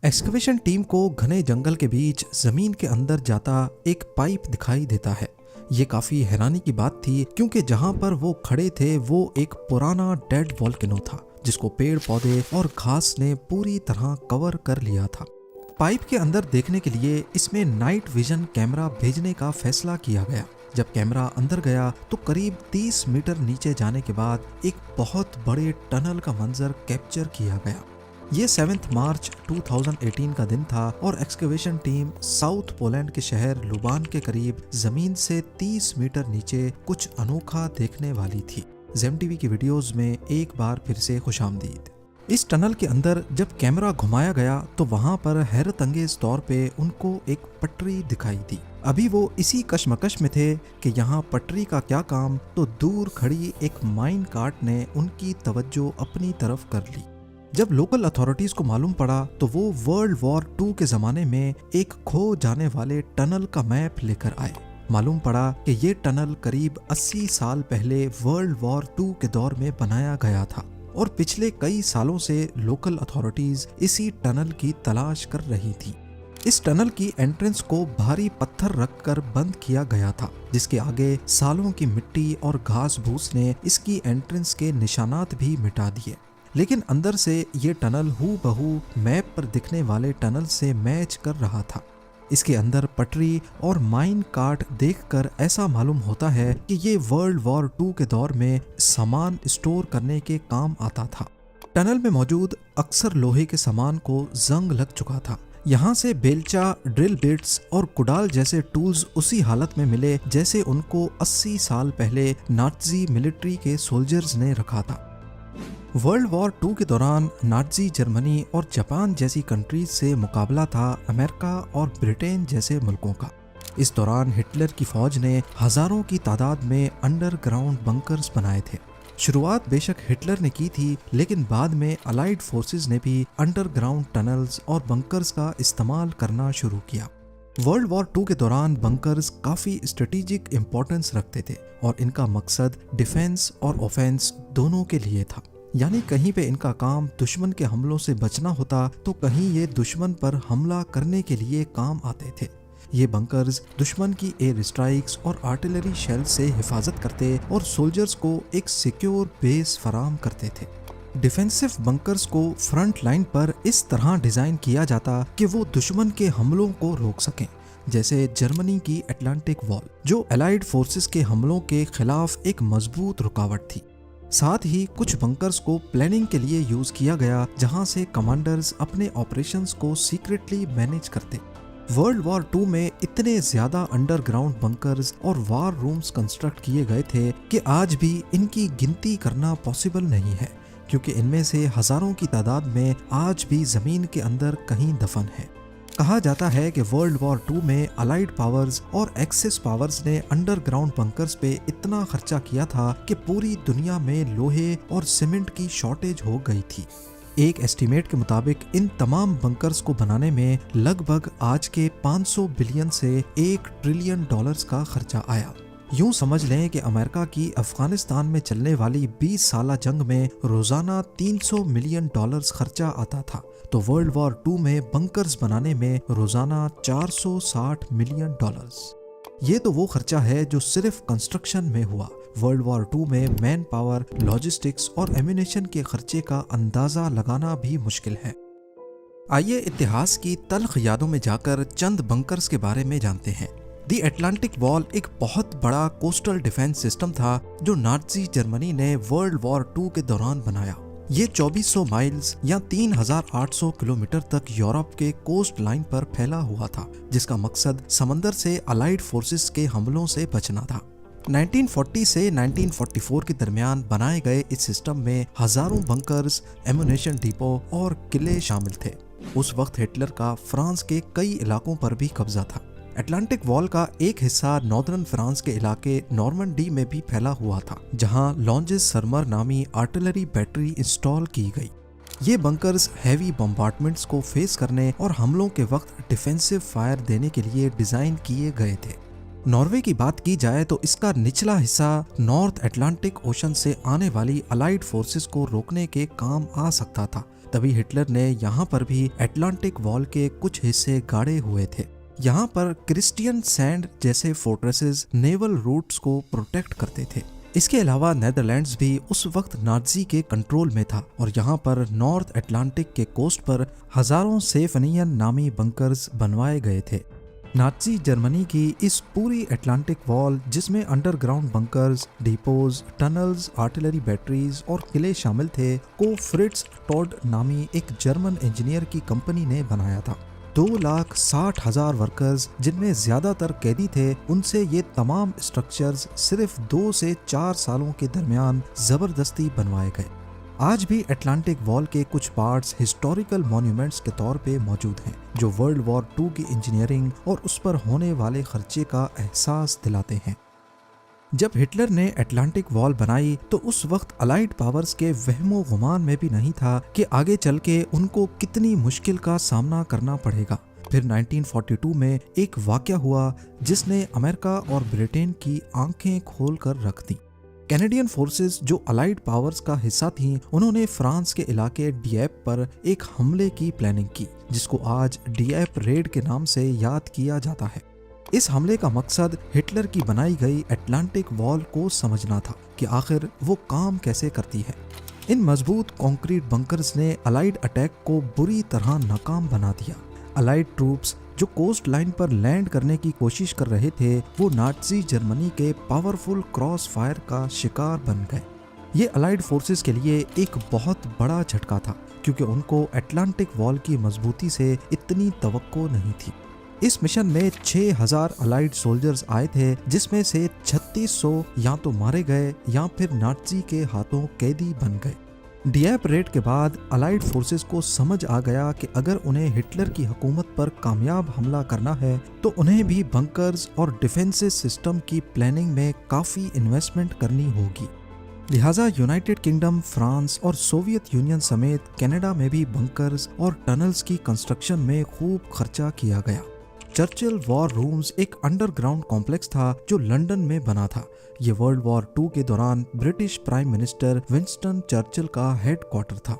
Excavation team को घने जंगल के बीच जमीन के अंदर जाता एक पाइप दिखाई देता है। ये काफी हैरानी की बात थी क्योंकि जहां पर वो खड़े थे वो एक पुराना डेड वॉल्केनो था जिसको पेड़ पौधे और घास ने पूरी तरह कवर कर लिया था। पाइप के अंदर देखने के लिए इसमें नाइट विजन कैमरा भेजने का फैसला किया गया। जब कैमरा अंदर गया तो करीब 30 मीटर नीचे जाने के बाद एक बहुत बड़े टनल का मंजर कैप्चर किया गया। ये 7 मार्च 2018 का दिन था और एक्सकवेशन टीम साउथ पोलैंड के शहर लुबान के करीब जमीन से 30 मीटर नीचे कुछ अनोखा देखने वाली थी। जेम टीवी की वीडियोस में एक बार फिर से खुशामदीद। इस टनल के अंदर जब कैमरा घुमाया गया तो वहां पर हैरत अंगेज तौर पे उनको एक पटरी दिखाई दी। अभी वो इसी कश्मकश में थे कि यहाँ पटरी का क्या काम, तो दूर खड़ी एक माइन कार्ट ने उनकी तवज्जो अपनी तरफ कर ली। जब लोकल अथॉरिटीज को मालूम पड़ा तो वो वर्ल्ड वॉर 2 के जमाने में एक खो जाने वाले टनल का मैप लेकर आए। मालूम पड़ा कि ये टनल करीब 80 साल पहले वर्ल्ड वॉर 2 के दौर में बनाया गया था और पिछले कई सालों से लोकल अथॉरिटीज इसी टनल की तलाश कर रही थी। इस टनल की एंट्रेंस को भारी पत्थर रखकर बंद किया गया था, जिसके आगे सालों की मिट्टी और घास भूस ने इसकी एंट्रेंस के निशानात भी मिटा दिए। लेकिन अंदर से ये टनल हूबहू मैप पर दिखने वाले टनल से मैच कर रहा था। इसके अंदर पटरी और माइन कार्ट देखकर ऐसा मालूम होता है कि ये वर्ल्ड वॉर 2 के दौर में सामान स्टोर करने के काम आता था। टनल में मौजूद अक्सर लोहे के सामान को जंग लग चुका था। यहाँ से बेलचा, ड्रिल बिट्स और कुडाल जैसे टूल्स उसी हालत में मिले जैसे उनको 80 साल पहले नाज़ी मिलिट्री के सोल्जर्स ने रखा था। वर्ल्ड वॉर 2 के दौरान नाज़ी जर्मनी और जापान जैसी कंट्रीज से मुकाबला था अमेरिका और ब्रिटेन जैसे मुल्कों का। इस दौरान हिटलर की फौज ने हजारों की तादाद में अंडरग्राउंड बंकर्स बनाए थे। शुरुआत बेशक हिटलर ने की थी, लेकिन बाद में अलाइड फोर्सेस ने भी अंडरग्राउंड टनल्स और बंकर्स का इस्तेमाल करना शुरू किया। वर्ल्ड वॉर 2 के दौरान बंकर्स काफी स्ट्रेटेजिक इंपॉर्टेंस रखते थे और इनका मकसद डिफेंस और ऑफेंस दोनों के लिए था। यानी कहीं पे इनका काम दुश्मन के हमलों से बचना होता तो कहीं ये दुश्मन पर हमला करने के लिए काम आते थे। ये बंकर्स दुश्मन की एयर स्ट्राइक्स और आर्टिलरी शेल से हिफाजत करते और सोल्जर्स को एक सिक्योर बेस फराम करते थे। डिफेंसिव बंकर्स को फ्रंट लाइन पर इस तरह डिजाइन किया जाता कि वो दुश्मन के हमलों को रोक सकें, जैसे जर्मनी की अटलांटिक वॉल, जो अलाइड फोर्सेस के हमलों के खिलाफ एक मजबूत रुकावट थी। साथ ही कुछ बंकर्स को प्लानिंग के लिए यूज किया गया, जहां से कमांडर्स अपने ऑपरेशंस को सीक्रेटली मैनेज करते। वर्ल्ड वॉर 2 में इतने ज्यादा अंडरग्राउंड बंकर्स और वार रूम्स कंस्ट्रक्ट किए गए थे कि आज भी इनकी गिनती करना पॉसिबल नहीं है, क्योंकि इनमें से हजारों की तादाद में आज भी जमीन के अंदर कहीं दफन है। कहा जाता है कि वर्ल्ड वॉर 2 में अलाइड पावर्स और एक्सिस पावर्स ने अंडरग्राउंड बंकर्स पे इतना खर्चा किया था कि पूरी दुनिया में लोहे और सीमेंट की शॉर्टेज हो गई थी। एक एस्टीमेट के मुताबिक इन तमाम बंकर्स को बनाने में लगभग आज के 500 बिलियन से 1 ट्रिलियन डॉलर्स का खर्चा आया। यूं समझ लें कि अमेरिका की अफगानिस्तान में चलने वाली 20 साला जंग में रोजाना 300 मिलियन डॉलर्स खर्चा आता था, तो वर्ल्ड वॉर 2 में बंकर्स बनाने में रोजाना 460 मिलियन डॉलर्स। ये तो वो खर्चा है जो सिर्फ कंस्ट्रक्शन में हुआ। वर्ल्ड वॉर 2 में मैन पावर, लॉजिस्टिक्स और एम्यूनेशन के खर्चे का अंदाजा लगाना भी मुश्किल है। आइए इतिहास की तल्ख यादों में जाकर चंद बंकर्स के बारे में जानते हैं। दी अटलांटिक वॉल एक बहुत बड़ा कोस्टल डिफेंस सिस्टम था जो नाज़ी जर्मनी ने वर्ल्ड वॉर 2 के दौरान बनाया। ये 2400 माइल्स या 3800 किलोमीटर तक यूरोप के कोस्ट लाइन पर फैला हुआ था, जिसका मकसद समंदर से अलाइड फोर्सेस के हमलों से बचना था। 1940 से 1944 के दरमियान बनाए गए इस सिस्टम में हजारों बंकर्स, एम्यूनेशन डिपो और किले शामिल थे। उस वक्त हिटलर का फ्रांस के कई इलाकों पर भी कब्जा था। अटलांटिक वॉल का एक हिस्सा नॉर्दर्न फ्रांस के इलाके नॉर्मंडी में भी फैला हुआ था, जहां लॉन्जेस सरमर नामी आर्टिलरी बैटरी इंस्टॉल की गई। ये बंकर्स हैवी बम्बार्डमेंट्स को फेस करने और हमलों के वक्त डिफेंसिव फायर देने के लिए डिजाइन किए गए थे। नॉर्वे की बात की जाए तो इसका निचला हिस्सा नॉर्थ अटलांटिक ओशन से आने वाली अलाइड फोर्सेस को रोकने के काम आ सकता था, तभी हिटलर ने यहाँ पर भी अटलांटिक वॉल के कुछ हिस्से गाड़े हुए थे। यहाँ पर क्रिस्टियन सैंड जैसे फोर्ट्रेसेस नेवल रूट्स को प्रोटेक्ट करते थे। इसके अलावा नेदरलैंड्स भी उस वक्त नाजी के कंट्रोल में था और यहाँ पर नॉर्थ अटलांटिक के कोस्ट पर हजारों सेफनियन नामी बंकर्स बनवाए गए थे। नाजी जर्मनी की इस पूरी अटलांटिक वॉल, जिसमें underground bunkers, depots, tunnels, artillery batteries और किले शामिल थे, को फ्रिट्ज टॉड नामी एक जर्मन इंजीनियर की कंपनी ने बनाया था। 2,60,000 वर्कर्स, जिनमें ज्यादातर कैदी थे, उनसे ये तमाम स्ट्रक्चर्स सिर्फ 2 से 4 सालों के दरमियान जबरदस्ती बनवाए गए। आज भी अटलांटिक वॉल के कुछ पार्ट्स हिस्टोरिकल मॉन्यूमेंट्स के तौर पे मौजूद हैं, जो वर्ल्ड वॉर 2 की इंजीनियरिंग और उस पर होने वाले खर्चे का एहसास दिलाते हैं। जब हिटलर ने अटलांटिक वॉल बनाई तो उस वक्त अलाइड पावर्स के वहमो गुमान में भी नहीं था कि आगे चल के उनको कितनी मुश्किल का सामना करना पड़ेगा। फिर 1942 में एक वाकया हुआ जिसने अमेरिका और ब्रिटेन की आंखें खोल कर रख दी। कैनेडियन फोर्सेस, जो अलाइड पावर्स का हिस्सा थीं, उन्होंने फ्रांस के इलाके डिएप पर एक हमले की प्लानिंग की, जिसको आज डिएप रेड के नाम से याद किया जाता है। इस हमले का मकसद हिटलर की बनाई गई अटलांटिक वॉल को समझना था कि आखिर वो काम कैसे करती है। इन मजबूत कंक्रीट बंकर्स ने अलाइड अटैक को बुरी तरह नाकाम बना दिया। अलाइड ट्रूप्स जो कोस्ट लाइन पर लैंड करने की कोशिश कर रहे थे, वो नाजी जर्मनी के पावरफुल क्रॉस फायर का शिकार बन गए। ये अलाइड फोर्सेस के लिए एक बहुत बड़ा झटका था, क्योंकि उनको अटलांटिक वॉल की मजबूती से इतनी तवक्को नहीं थी। इस मिशन में 6,000 अलाइड सोल्जर्स आए थे, जिसमें से 3600 या तो मारे गए या फिर नाजी के हाथों कैदी बन गए। डिएप रेड के बाद अलाइड फोर्सेस को समझ आ गया कि अगर उन्हें हिटलर की हुकूमत पर कामयाब हमला करना है तो उन्हें भी बंकर्स और डिफेंसिव सिस्टम की प्लानिंग में काफ़ी इन्वेस्टमेंट करनी होगी। लिहाजा यूनाइटेड किंगडम, फ्रांस और सोवियत यूनियन समेत कनाडा में भी बंकर्स और टनल्स की कंस्ट्रक्शन में खूब खर्चा किया गया। चर्चिल वॉर रूम्स एक अंडरग्राउंड कॉम्प्लेक्स था जो लंदन में बना था। ये वर्ल्ड वॉर 2 के दौरान British prime minister Winston Churchill का हेडक्वार्टर था।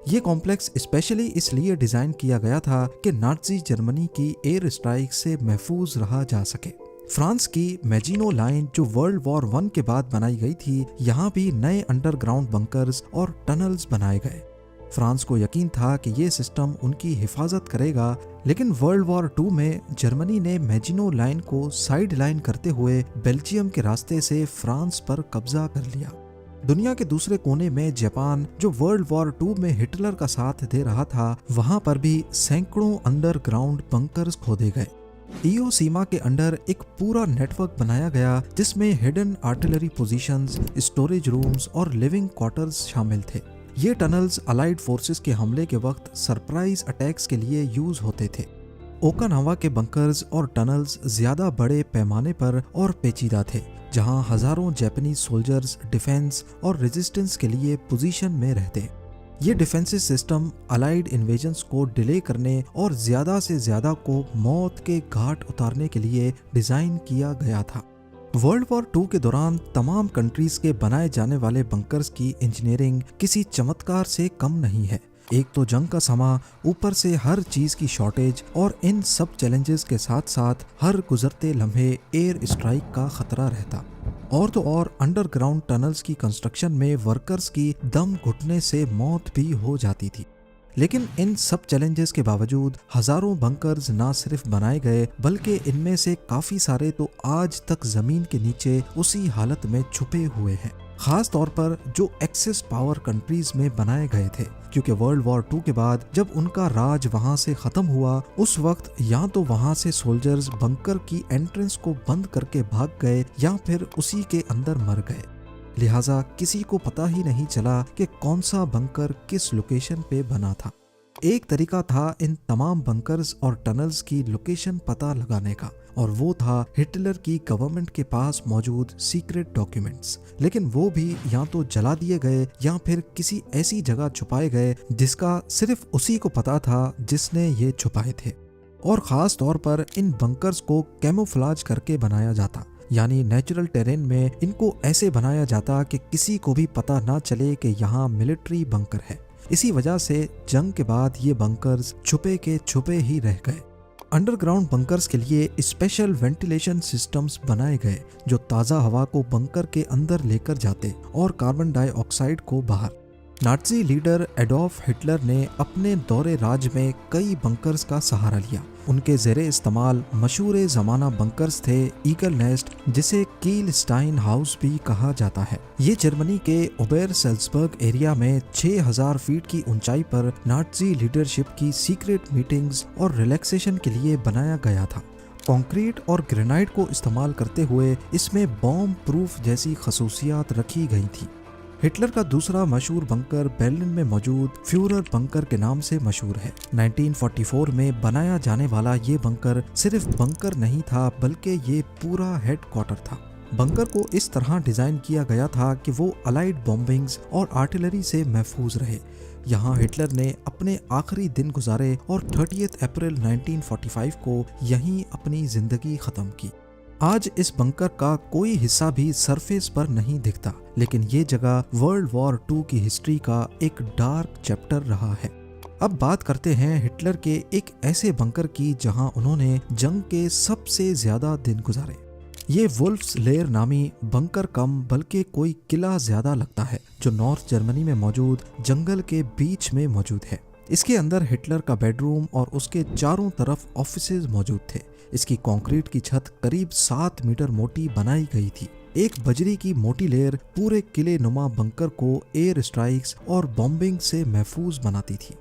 ये कॉम्प्लेक्स स्पेशली इसलिए डिजाइन किया गया था कि नाजी जर्मनी की एयर स्ट्राइक से महफूज रहा जा सके। फ्रांस की मैजिनो लाइन, जो वर्ल्ड वॉर 1 के बाद बनाई गई थी, यहाँ भी नए अंडरग्राउंड बंकर्स और टनल्स बनाए गए। फ्रांस को यकीन था कि ये सिस्टम उनकी हिफाजत करेगा, लेकिन वर्ल्ड वॉर 2 में जर्मनी ने मैजिनो लाइन को साइड लाइन करते हुए बेल्जियम के रास्ते से फ्रांस पर कब्जा कर लिया। दुनिया के दूसरे कोने में जापान, जो वर्ल्ड वॉर 2 में हिटलर का साथ दे रहा था, वहां पर भी सैकड़ों अंडरग्राउंड बंकर्स खोदे गए। ईओ सीमा के अंडर एक पूरा नेटवर्क बनाया गया, जिसमें hidden artillery positions, storage rooms और लिविंग क्वार्टर्स शामिल थे। ये टनल्स अलाइड फोर्सेस के हमले के वक्त सरप्राइज अटैक्स के लिए यूज होते थे। ओकानावा के बंकर्स और टनल्स ज्यादा बड़े पैमाने पर और पेचीदा थे, जहां हजारों जापानीज सोल्जर्स डिफेंस और रेजिस्टेंस के लिए पोजीशन में रहते। ये डिफेंसिव सिस्टम अलाइड इन्वेजन्स को डिले करने और ज्यादा से ज्यादा को मौत के घाट उतारने के लिए डिजाइन किया गया था। वर्ल्ड वॉर 2 के दौरान तमाम कंट्रीज के बनाए जाने वाले बंकर्स की इंजीनियरिंग किसी चमत्कार से कम नहीं है। एक तो जंग का समा, ऊपर से हर चीज की शॉर्टेज, और इन सब चैलेंजेस के साथ साथ हर गुजरते लम्हे एयर स्ट्राइक का खतरा रहता। और तो और अंडरग्राउंड टनल्स की कंस्ट्रक्शन में वर्कर्स की दम घुटने से मौत भी हो जाती थी। लेकिन इन सब चैलेंजेस के बावजूद हजारों बंकर्स ना सिर्फ बनाए गए, बल्कि इनमें से काफी सारे तो आज तक जमीन के नीचे उसी हालत में छुपे हुए हैं, खास तौर पर जो एक्सेस पावर कंट्रीज में बनाए गए थे, क्योंकि वर्ल्ड वॉर 2 के बाद जब उनका राज वहां से खत्म हुआ, उस वक्त या तो वहां से सोल्जर्स बंकर की एंट्रेंस को बंद करके भाग गए या फिर उसी के अंदर मर गए। लिहाजा किसी को पता ही नहीं चला कि कौन सा बंकर किस लोकेशन पे बना था। एक तरीका था इन तमाम बंकर्स और टनल्स की लोकेशन पता लगाने का, और वो था हिटलर की गवर्नमेंट के पास मौजूद सीक्रेट डॉक्यूमेंट्स। लेकिन वो भी या तो जला दिए गए या फिर किसी ऐसी जगह छुपाए गए जिसका सिर्फ उसी को पता था जिसने ये छुपाए थे। और खास तौर पर इन बंकर्स को कैमोफ्लाज करके बनाया जाता, यानी नेचुरल टेरेन में इनको ऐसे बनाया जाता कि किसी को भी पता ना चले कि यहाँ मिलिट्री बंकर है। इसी वजह से जंग के बाद ये बंकर्स छुपे के छुपे ही रह गए। अंडरग्राउंड बंकर्स के लिए स्पेशल वेंटिलेशन सिस्टम्स बनाए गए जो ताज़ा हवा को बंकर के अंदर लेकर जाते और कार्बन डाइऑक्साइड को बाहर। नाज़ी लीडर एडोल्फ हिटलर ने अपने दौरे राज में कई बंकर्स का सहारा लिया। उनके ज़ेरे इस्तेमाल मशहूर ज़माना बंकर्स थे ईगल नेस्ट, जिसे कील स्टाइन हाउस भी कहा जाता है। ये जर्मनी के ओबेरसेल्ज़बर्ग एरिया में 6000 फीट की ऊंचाई पर नाज़ी लीडरशिप की सीक्रेट मीटिंग्स और रिलैक्सेशन के लिए बनाया गया था। कंक्रीट और ग्रेनाइट को इस्तेमाल करते हुए इसमें बॉम्ब प्रूफ जैसी खसूसियात रखी गई थी। हिटलर का दूसरा मशहूर बंकर बर्लिन में मौजूद फ्यूरर बंकर के नाम से मशहूर है। 1944 में बनाया जाने वाला ये बंकर सिर्फ बंकर नहीं था बल्कि ये पूरा हेडक्वार्टर था। बंकर को इस तरह डिजाइन किया गया था कि वो अलाइड बॉम्बिंग्स और आर्टिलरी से महफूज रहे। यहाँ हिटलर ने अपने आखिरी दिन गुजारे और 30 अप्रैल 1945 को यहीं अपनी जिंदगी खत्म की। आज इस बंकर का कोई हिस्सा भी सरफेस पर नहीं दिखता, लेकिन ये जगह वर्ल्ड वॉर 2 की हिस्ट्री का एक डार्क चैप्टर रहा है। अब बात करते हैं हिटलर के एक ऐसे बंकर की जहां उन्होंने जंग के सबसे ज्यादा दिन गुजारे। ये वुल्फ्स लेयर नामी बंकर कम बल्कि कोई किला ज्यादा लगता है जो नॉर्थ जर्मनी में मौजूद जंगल के बीच में मौजूद है। इसके अंदर हिटलर का बेडरूम और उसके चारों तरफ ऑफिसेज मौजूद थे। इसकी कंक्रीट की छत करीब 7 मीटर मोटी बनाई गई थी। एक बजरी की मोटी लेयर पूरे किले नुमा बंकर को एयर स्ट्राइक्स और बॉम्बिंग से महफूज बनाती थी।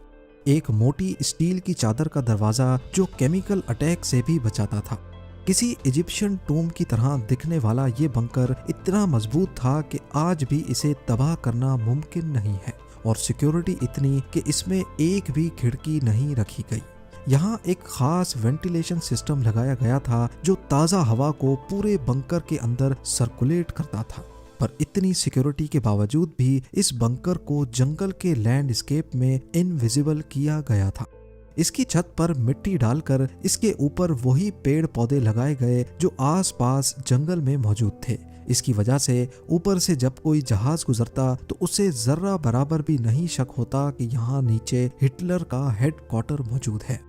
एक मोटी स्टील की चादर का दरवाजा जो केमिकल अटैक से भी बचाता था। किसी इजिप्शियन टूम की तरह दिखने वाला ये बंकर इतना मजबूत था कि आज भी इसे तबाह करना मुमकिन नहीं है, और सिक्योरिटी इतनी कि इसमें एक भी खिड़की नहीं रखी गई। यहाँ एक खास वेंटिलेशन सिस्टम लगाया गया था जो ताज़ा हवा को पूरे बंकर के अंदर सर्कुलेट करता था। पर इतनी सिक्योरिटी के बावजूद भी इस बंकर को जंगल के लैंडस्केप में इनविजिबल किया गया था। इसकी छत पर मिट्टी डालकर इसके ऊपर वही पेड़ पौधे लगाए गए जो आसपास जंगल में मौजूद थे। इसकी वजह से यूपर से जब कोई जहाज गुजरता तो उसे जर्रा बराबर भी नहीं शक होता कि यहाँ नीचे हिटलर का हेडक्वार्टर मौजूद है।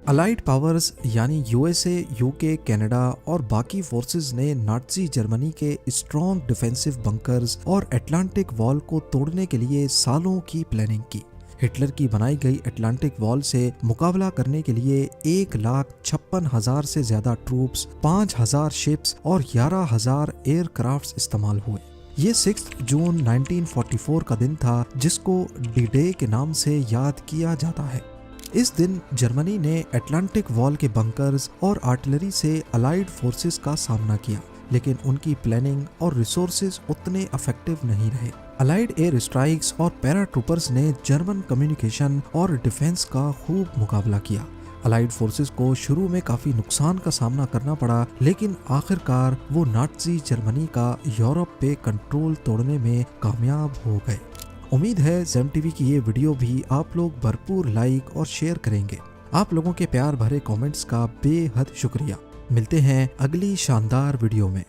अलाइड पावर्स यानी यूएसए, यूके, कनाडा और बाकी फोर्सेस ने नाज़ी जर्मनी के स्ट्रॉन्ग डिफेंसिव बंकर्स और अटलांटिक वॉल को तोड़ने के लिए सालों की प्लानिंग की। हिटलर की बनाई गई अटलांटिक वॉल से मुकाबला करने के लिए 1,56,000 से ज्यादा ट्रूप्स, 5,000 शिप्स और 11,000 एयरक्राफ्ट्स इस्तेमाल हुए। ये 6 जून 1944 का दिन था जिसको डी डे के नाम से याद किया जाता है। इस दिन जर्मनी ने अटलांटिक वॉल के बंकर्स और आर्टिलरी से अलाइड फोर्सेस का सामना किया, लेकिन उनकी प्लानिंग और रिसोर्सेज उतने इफेक्टिव नहीं रहे। अलाइड एयर स्ट्राइक्स और पैराट्रूपर्स ने जर्मन कम्युनिकेशन और डिफेंस का खूब मुकाबला किया। अलाइड फोर्सेस को शुरू में काफी नुकसान का सामना करना पड़ा, लेकिन आखिरकार वो नाज़ी जर्मनी का यूरोप पे कंट्रोल तोड़ने में कामयाब हो गए। उम्मीद है ज़ेम टीवी की ये वीडियो भी आप लोग भरपूर लाइक और शेयर करेंगे। आप लोगों के प्यार भरे कमेंट्स का बेहद शुक्रिया। मिलते हैं अगली शानदार वीडियो में।